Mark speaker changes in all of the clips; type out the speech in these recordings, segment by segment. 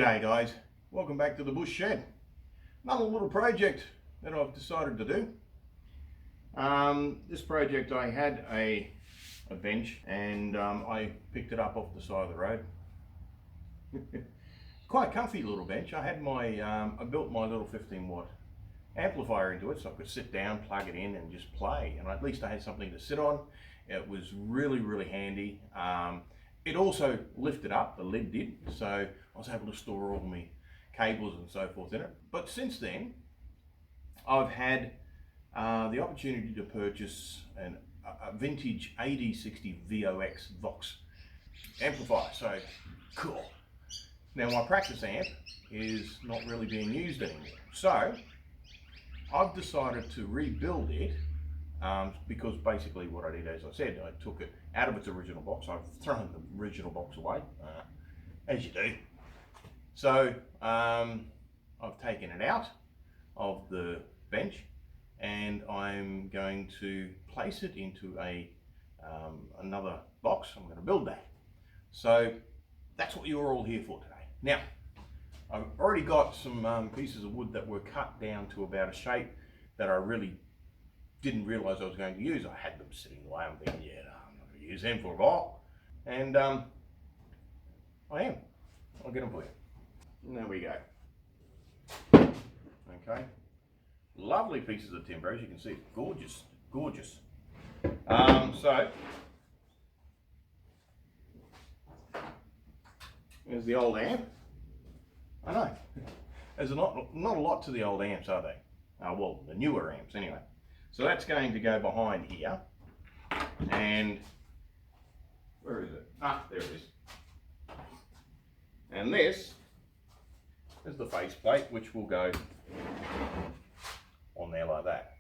Speaker 1: G'day guys, welcome back to the Bush Shed. Another little project that I've decided to do. This project, I had a bench and I picked it up off the side of the road. Quite a comfy little bench. I had I built my little 15-watt amplifier into it so I could sit down, plug it in and just play, and at least I had something to sit on. It was really handy. It also lifted up, the lid did, so I was able to store all my cables and so forth in it. But since then, I've had the opportunity to purchase a vintage AD60 VOX Vox amplifier. So cool. Now my practice amp is not really being used anymore. So I've decided to rebuild it. Because basically what I did, as I said, I took it out of its original box. I've thrown the original box away, as you do. So I've taken it out of the bench and I'm going to place it into another box. I'm going to build that. So that's what you're all here for today. Now, I've already got some pieces of wood that were cut down to about a shape that I really didn't realise I was going to use. I had them sitting away. I'm thinking, yeah, no, I'm not going to use them for a while. And I am. I'll get them for you. And there we go. Okay. Lovely pieces of timber, as you can see. Gorgeous, gorgeous. So, there's the old amp. I know. There's not a lot to the old amps, are they? Well, the newer amps anyway. So that's going to go behind here, and where is it? Ah, there it is. And this is the faceplate, which will go on there like that.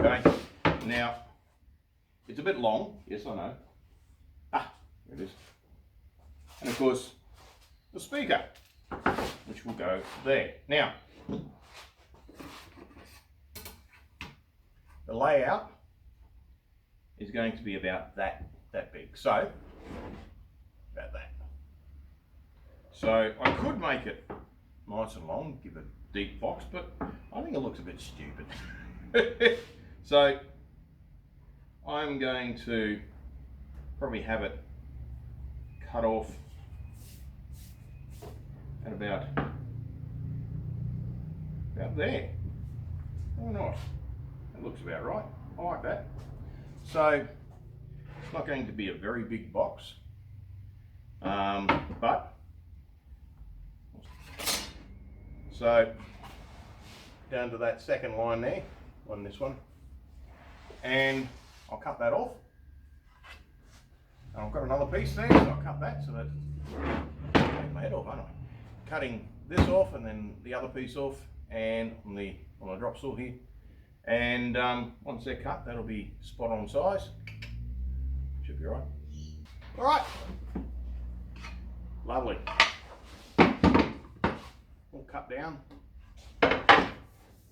Speaker 1: Okay. Now it's a bit long. Yes, I know. Ah, there it is. And of course the speaker, which will go there. Now, the layout is going to be about that big, so about that. So I could make it nice and long, give it a deep box, but I think it looks a bit stupid. So I'm going to probably have it cut off at about there. Why not? That looks about right. I like that. So it's not going to be a very big box, but so down to that second line there on this one, and I'll cut that off. And I've got another piece there, so I'll cut that. So that's take my head off, aren't I? Cutting this off and then the other piece off, and on the drop saw here. And once they're cut, that'll be spot on size. Should be right. All right. Lovely. All cut down.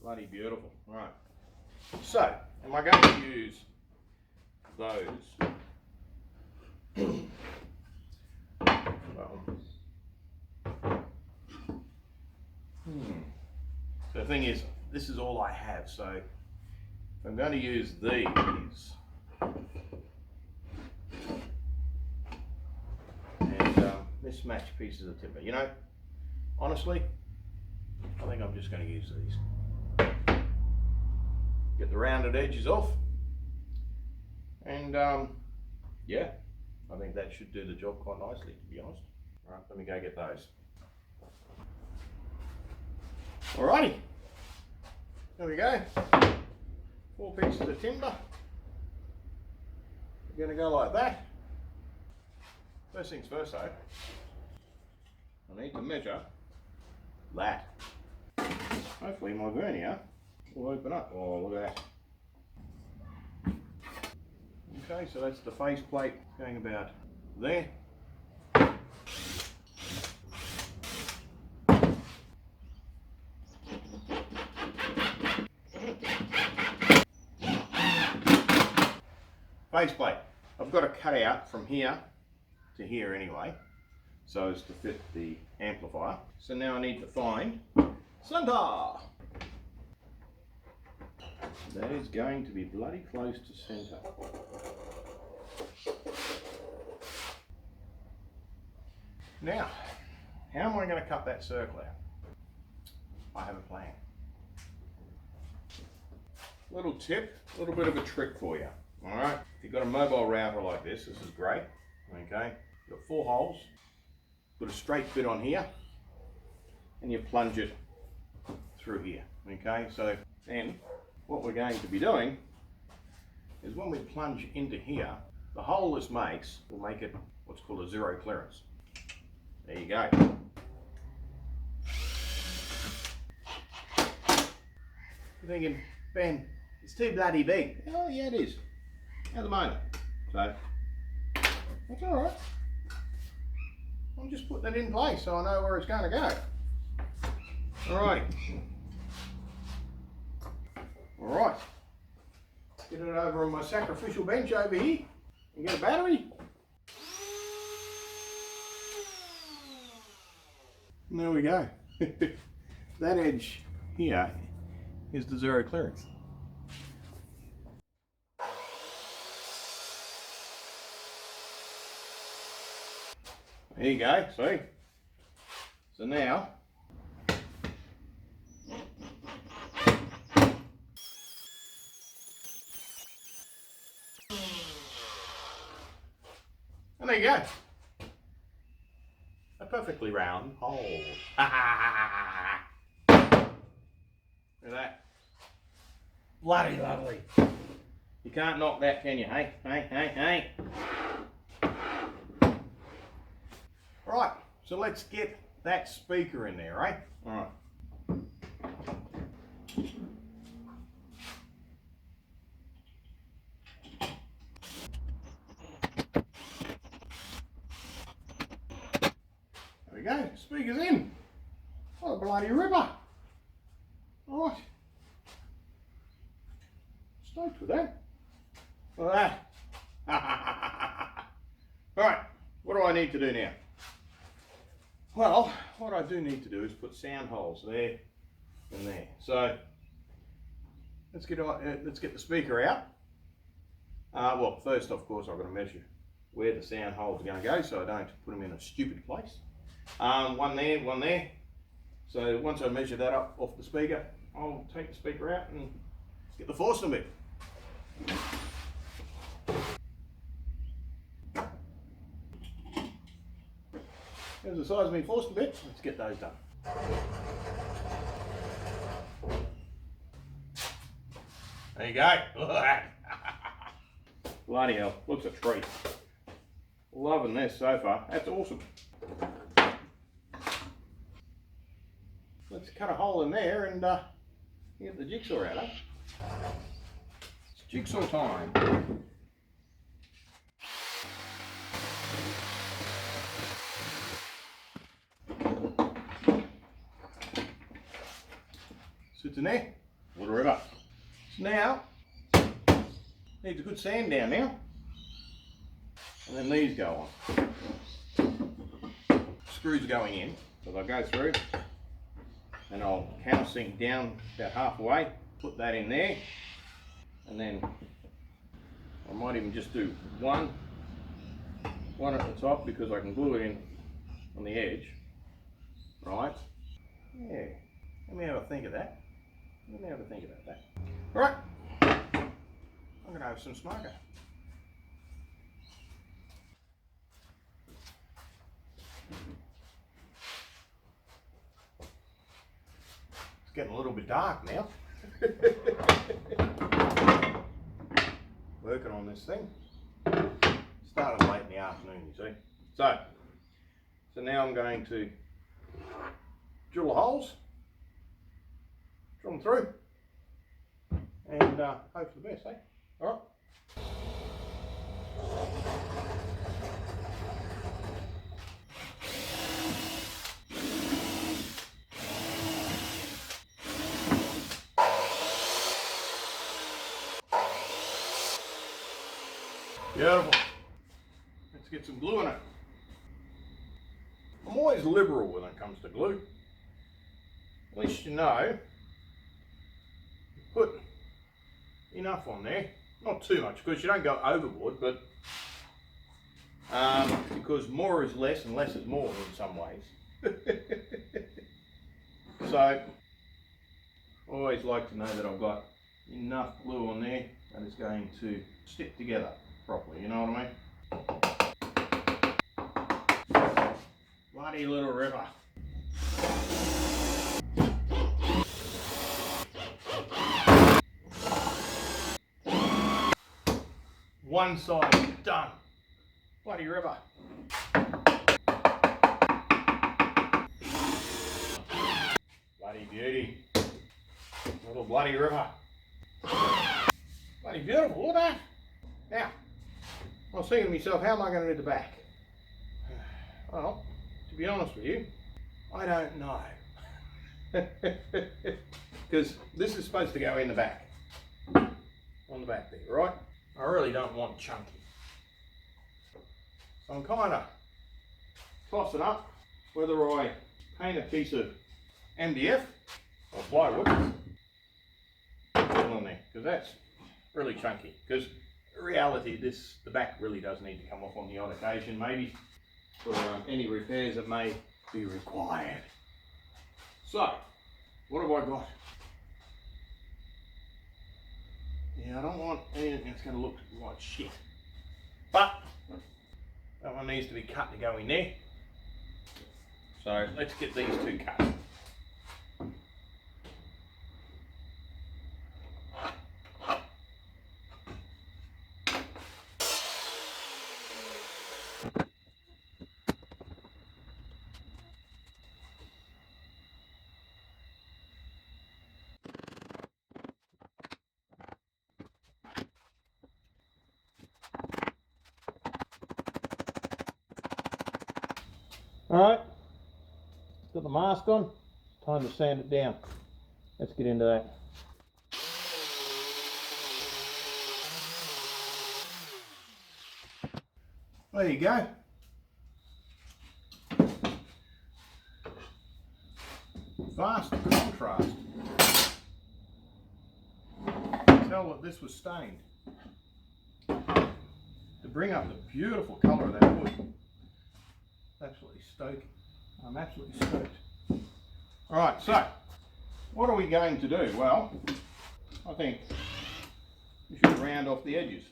Speaker 1: Bloody beautiful. All right. So, am I going to use those? So the thing is, this is all I have. So if I'm going to use these, and mismatched pieces of timber, you know, honestly, I think I'm just going to use these. Get the rounded edges off, and yeah, I think that should do the job quite nicely, to be honest. All right, let me go get those. Alrighty, there we go. 4 pieces of timber. We're going to go like that. First things first though, I need to measure that. Hopefully my vernier will open up. Oh, look at that. Okay, so that's the face plate going about there. Faceplate. I've got a cut out from here to here anyway. so as to fit the amplifier. So now I need to find center. That is going to be bloody close to center. Now, how am I going to cut that circle out? I have a plan. Little tip, a little bit of a trick for you. Alright, if you've got a mobile router like this is great. Okay, you've got 4 holes, put a straight bit on here, and you plunge it through here. Okay, so then what we're going to be doing is when we plunge into here, the hole this makes will make it what's called a zero clearance. There you go. You're thinking, Ben, it's too bloody big. Oh yeah, it is. At the moment. So, that's alright. I'll just put that in place so I know where it's going to go. Alright. Alright. Get it over on my sacrificial bench over here and get a battery. And there we go. That edge here is the zero clearance. There you go, see? So now, and there you go. A perfectly round hole. Look at that. Bloody lovely. You can't knock that, can you? Hey, hey, hey, hey. Right, so let's get that speaker in there, right? All right. There we go, speaker's in. What a bloody ripper. All right. Stoked with that. Look at that. All right, what do I need to do now? Well, what I do need to do is put sound holes there and there. So let's get the speaker out. Well, first of course I've got to measure where the sound holes are going to go so I don't put them in a stupid place. One there, one there. So once I measure that up off the speaker, I'll take the speaker out and get the force bit. There's the size of my force bit. Let's get those done. There you go. Look at that. Bloody hell, looks a treat. Loving this so far. That's awesome. Let's cut a hole in there and get the jigsaw out, eh? It's jigsaw time. Sits in there, whatever. So now, needs a good sand down now. And then these go on. Screws going in, so they'll go through. And I'll countersink down about halfway, put that in there. And then I might even just do one at the top because I can glue it in on the edge. Right? Yeah. Let me have a think of that. Let me have a think about that. Alright. I'm going to have some smoker. It's getting a little bit dark now. Working on this thing. Started late in the afternoon, you see. So now I'm going to drill the holes, drill them through, and hope for the best, eh? All right. Beautiful. Let's get some glue in it. I'm always liberal when it comes to glue. At least you know, put enough on there. Not too much, because you don't go overboard, but because more is less and less is more in some ways. So, I always like to know that I've got enough glue on there that it's going to stick together properly, you know what I mean? Bloody little river. One side done. Bloody river. Bloody beauty. Little bloody river. Bloody beautiful, look at that. Now, I was thinking to myself, how am I going to do the back? Well, to be honest with you, I don't know. Because this is supposed to go in the back. On the back there, right? I really don't want chunky. So I'm kind of tossing up whether I paint a piece of MDF or plywood on there, because that's really chunky. Because in reality, the back really does need to come off on the odd occasion, maybe for any repairs that may be required. So, what have I got? Yeah, I don't want anything that's going to look like shit. But that one needs to be cut to go in there. So let's get these two cut. Alright, got the mask on, time to sand it down. Let's get into that. There you go. Vast contrast. Tell that this was stained. To bring up the beautiful colour of that wood. Absolutely stoked. I'm absolutely stoked. Alright, so what are we going to do? Well, I think we should round off the edges.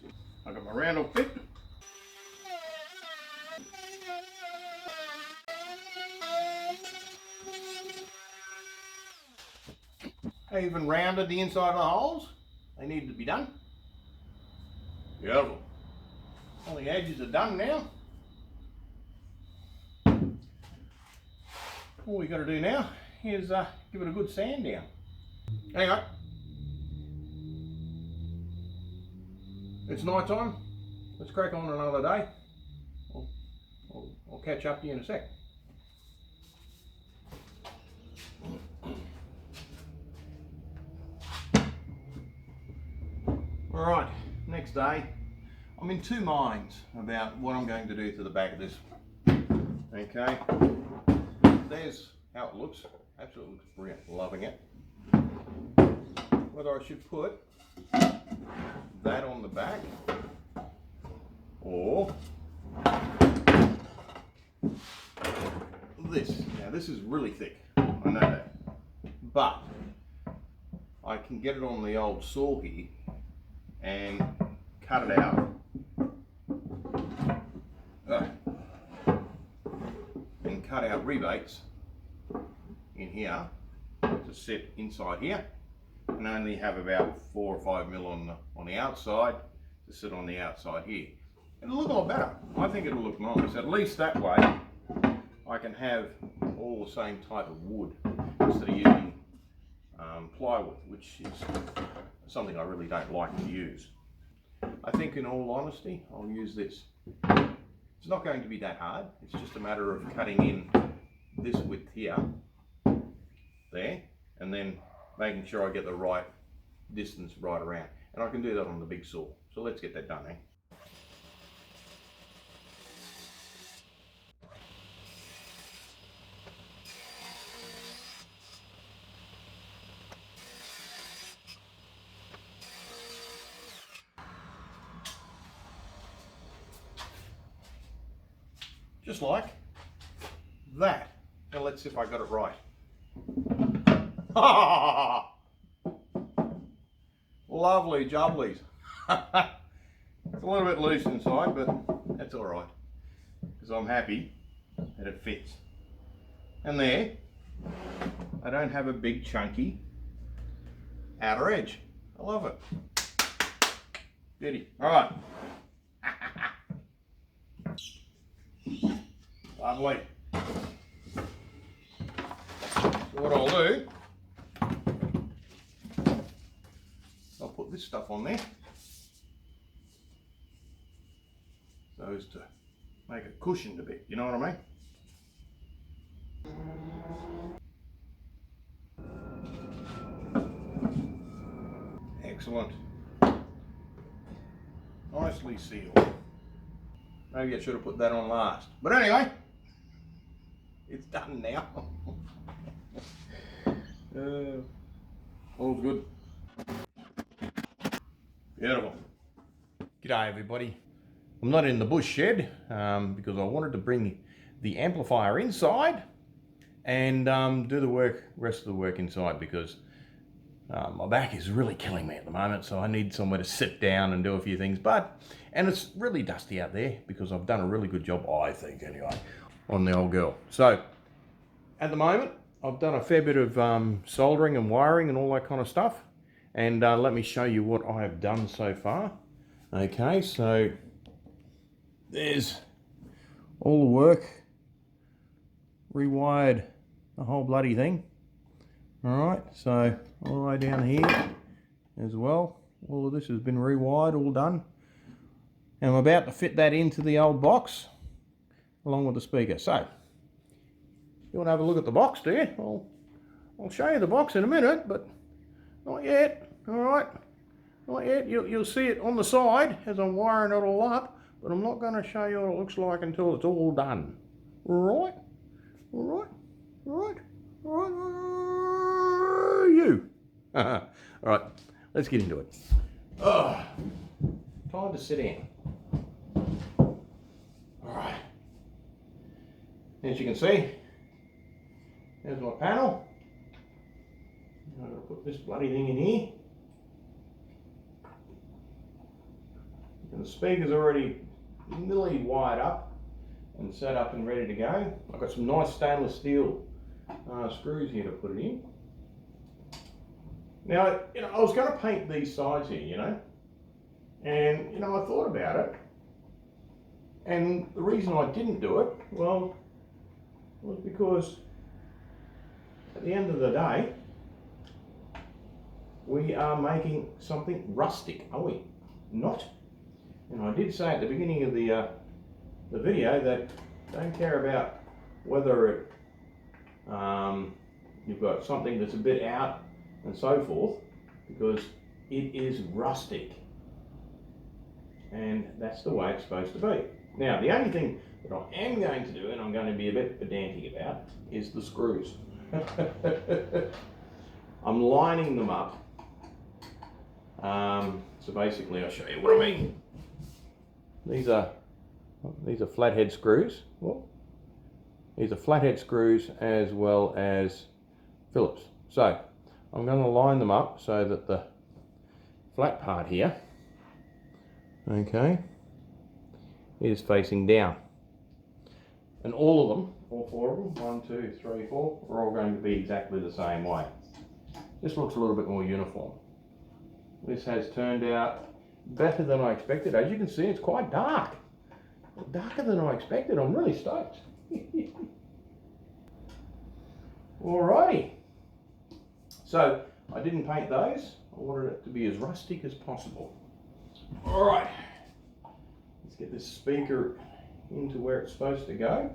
Speaker 1: I've got my round off bit. I even rounded the inside of the holes. They needed to be done. Beautiful. All the edges are done now. All we got to do now is give it a good sand down. Anyway, it's night time. Let's crack on another day. I'll catch up to you in a sec. Alright, next day. I'm in two minds about what I'm going to do to the back of this. Okay. There's how it looks. Absolutely looks brilliant. Loving it. Whether I should put that on the back or this. Now this is really thick. I know that. But I can get it on the old saw here and cut it out. And cut out rebates in here to sit inside here, and only have about 4 or 5 mil on the outside to sit on the outside here. It'll look a lot better. I think it'll look nice. At least that way I can have all the same type of wood instead of using plywood, which is something I really don't like to use. I think in all honesty I'll use this. It's not going to be that hard. It's just a matter of cutting in this width here, there, and then making sure I get the right distance right around. And I can do that on the big saw. So let's get that done, eh? just like that. Now let's see if I got it right. Lovely jubblies. It's a little bit loose inside, but that's all right, because I'm happy that it fits. And there, I don't have a big chunky outer edge. I love it. Beauty. All right. Lovely. So what I'll do, I'll put this stuff on there so as to make it cushioned a bit, you know what I mean? Excellent. Nicely sealed. Maybe I should have put that on last. But anyway, it's done now. All good. Beautiful. G'day everybody. I'm not in the bush shed because I wanted to bring the amplifier inside and do the rest of the work inside, because my back is really killing me at the moment, so I need somewhere to sit down and do a few things. And it's really dusty out there because I've done a really good job, I think anyway, on the old girl. So at the moment, I've done a fair bit of soldering and wiring and all that kind of stuff. And let me show you what I have done so far. Okay, so there's all the work, rewired the whole bloody thing. All right, so all the way down here as well, all of this has been rewired, all done. And I'm about to fit that into the old box along with the speaker. So, you want to have a look at the box, do you? I'll show you the box in a minute, but not yet. All right, not yet. You'll see it on the side as I'm wiring it all up, but I'm not going to show you what it looks like until it's all done. All right, all right, all right, all right, all right. You. All right, let's get into it. Oh, time to sit in. All right. As you can see, there's my panel. I'm going to put this bloody thing in here. And the speaker's already nearly wired up and set up and ready to go. I've got some nice stainless steel screws here to put it in. Now, I was going to paint these sides here, and, I thought about it. And the reason I didn't do it, well, was because at the end of the day, we are making something rustic, are we? Not. And I did say at the beginning of the video that don't care about whether it, you've got something that's a bit out and so forth, because it is rustic. And that's the way it's supposed to be. Now, the only thing that I am going to do, and I'm going to be a bit pedantic about, is the screws. I'm lining them up. So basically, I'll show you what I mean. These are flathead screws. Well, these are flathead screws as well as Phillips. So I'm going to line them up so that the flat part here, okay, is facing down. And all of them, all four of them, 1, 2, 3, 4, are all going to be exactly the same way. This looks a little bit more uniform. This has turned out better than I expected. As you can see, it's quite dark. Darker than I expected. I'm really stoked. Alrighty. So, I didn't paint those. I wanted it to be as rustic as possible. Alright. Let's get this speaker into where it's supposed to go.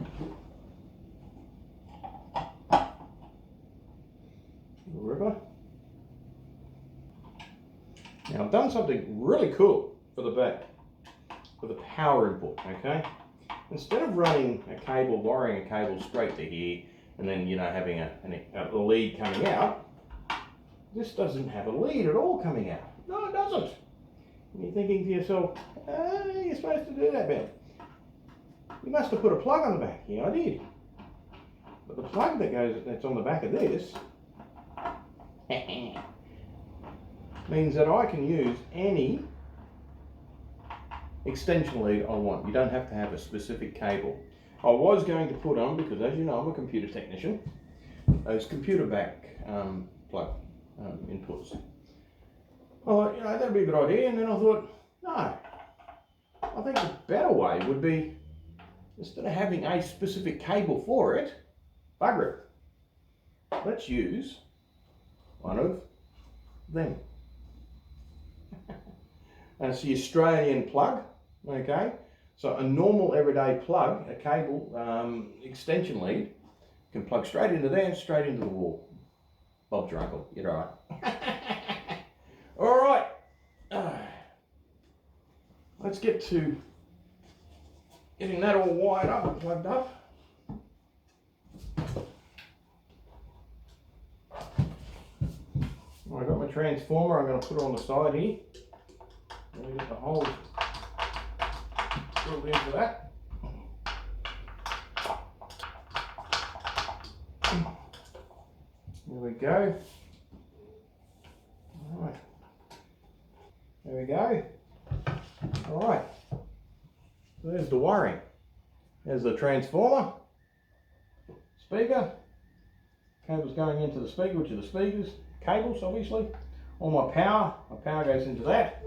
Speaker 1: River. Now I've done something really cool for the back, for the power input, okay? Instead of running a cable, wiring a cable straight to here, and then, having a lead coming out, this doesn't have a lead at all coming out. No, it doesn't. And you're thinking to yourself, you're supposed to do that, Ben. You must have put a plug on the back. Yeah, I did. But the plug that's on the back of this means that I can use any extension lead I want. You don't have to have a specific cable. I was going to put on, because as you know I'm a computer technician, those computer back plug inputs. Oh, you know, that'd be a good idea, and then I thought, no, I think the better way would be, instead of having a specific cable for it, bugger it, let's use one of them. And it's the Australian plug, okay? So a normal everyday plug, a cable extension lead, can plug straight into there, straight into the wall. Bob's your uncle, you're right. All right, let's get to getting that all wired up and plugged up. Well, I've got my transformer, I'm going to put it on the side here. Let me get the holes drilled into that. There we go. All right. There we go. All right. So there's the wiring. There's the transformer, speaker, cables going into the speaker, which are the speakers, cables obviously. All my power goes into that.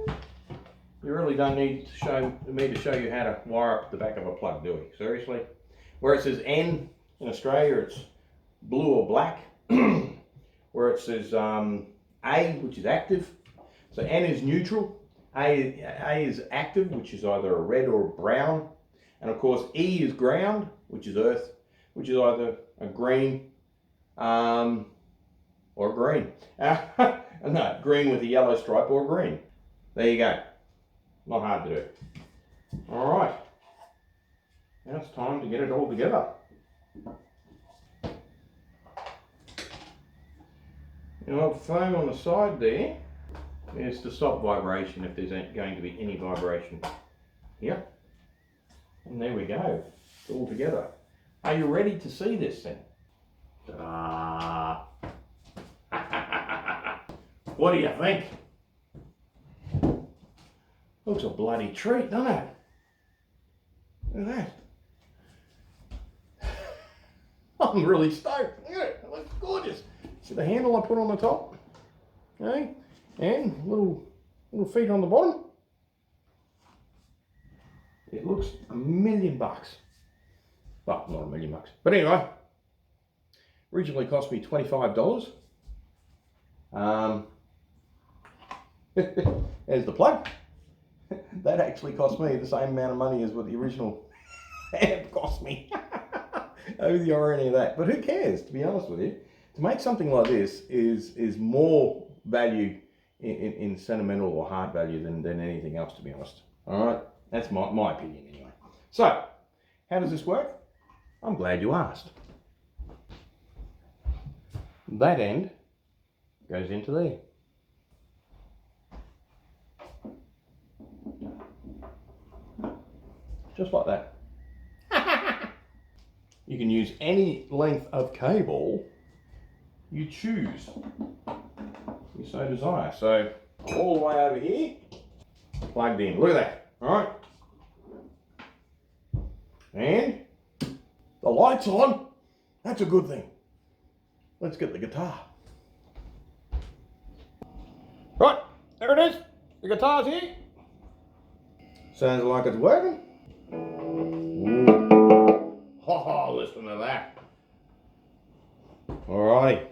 Speaker 1: You really don't need me to show you how to wire up the back of a plug, do we? Seriously? Where it says N in Australia, it's blue or black. Where it says A, which is active. So N is neutral. A is active, which is either a red or a brown. And of course E is ground, which is earth, which is either a green or green. No, green with a yellow stripe or green. There you go. Not hard to do. All right. Now it's time to get it all together. You know, foam on the side there is to stop vibration if there's going to be any vibration. Here. And there we go. It's all together. Are you ready to see this thing? Ta-da! What do you think? Looks a bloody treat, doesn't it? Look at that. I'm really stoked. Look at it. It looks gorgeous. See the handle I put on the top? Okay? And little feet on the bottom. It looks $1,000,000. Well, not $1,000,000. But anyway, originally cost me $25. There's the plug. That actually cost me the same amount of money as what the original amp cost me. Oh, the irony of that. But who cares, to be honest with you? To make something like this is more value in sentimental or hard value than anything else, to be honest. All right, that's my opinion anyway. So, how does this work? I'm glad you asked. That end goes into there. Just like that. You can use any length of cable you choose, you so desire. So all the way over here, plugged in. Look at that. All right. And the light's on. That's a good thing. Let's get the guitar. Right, there it is. The guitar's here. Sounds like it's working. Oh, listen to that. Alrighty.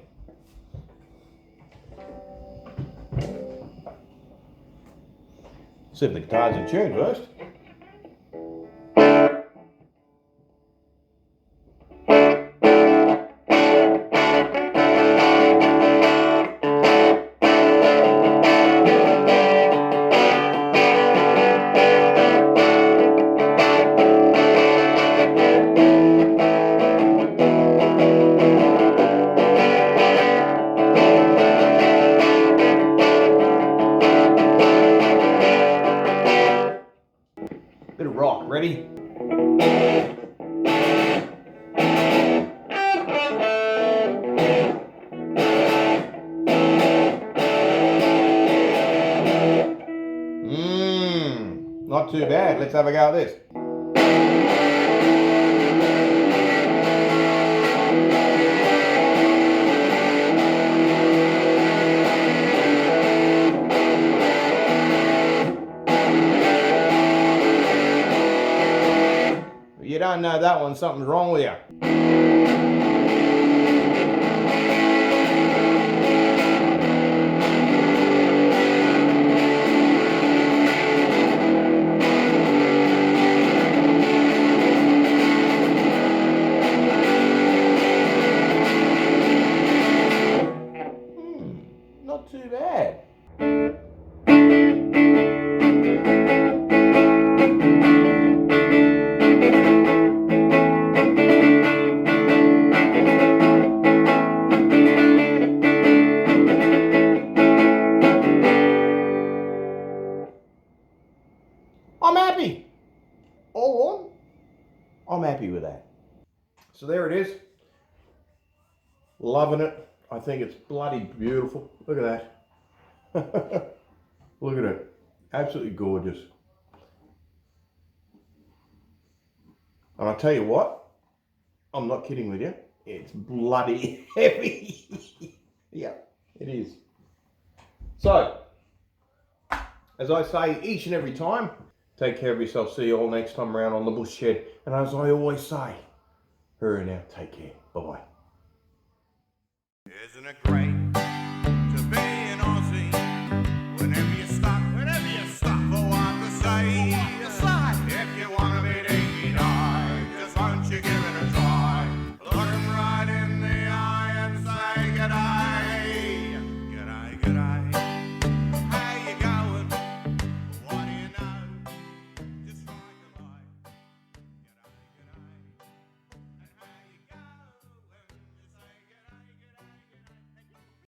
Speaker 1: See if the guitar's in tune first. Bit of rock, ready?
Speaker 2: Not too bad. Let's have a go at this. You don't know that one, something's wrong with you. Not too bad. I'm happy. All on. I'm happy with that. So there it is. Loving it. I think it's bloody beautiful. Look at that. Look at it. Absolutely gorgeous. And I'll tell you what, I'm not kidding with you. It's bloody heavy. Yeah, it is. So, as I say each and every time, take care of yourself. See you all next time around on the Bush Shed. And as I always say, hurry now, take care. Bye-bye. Isn't it great?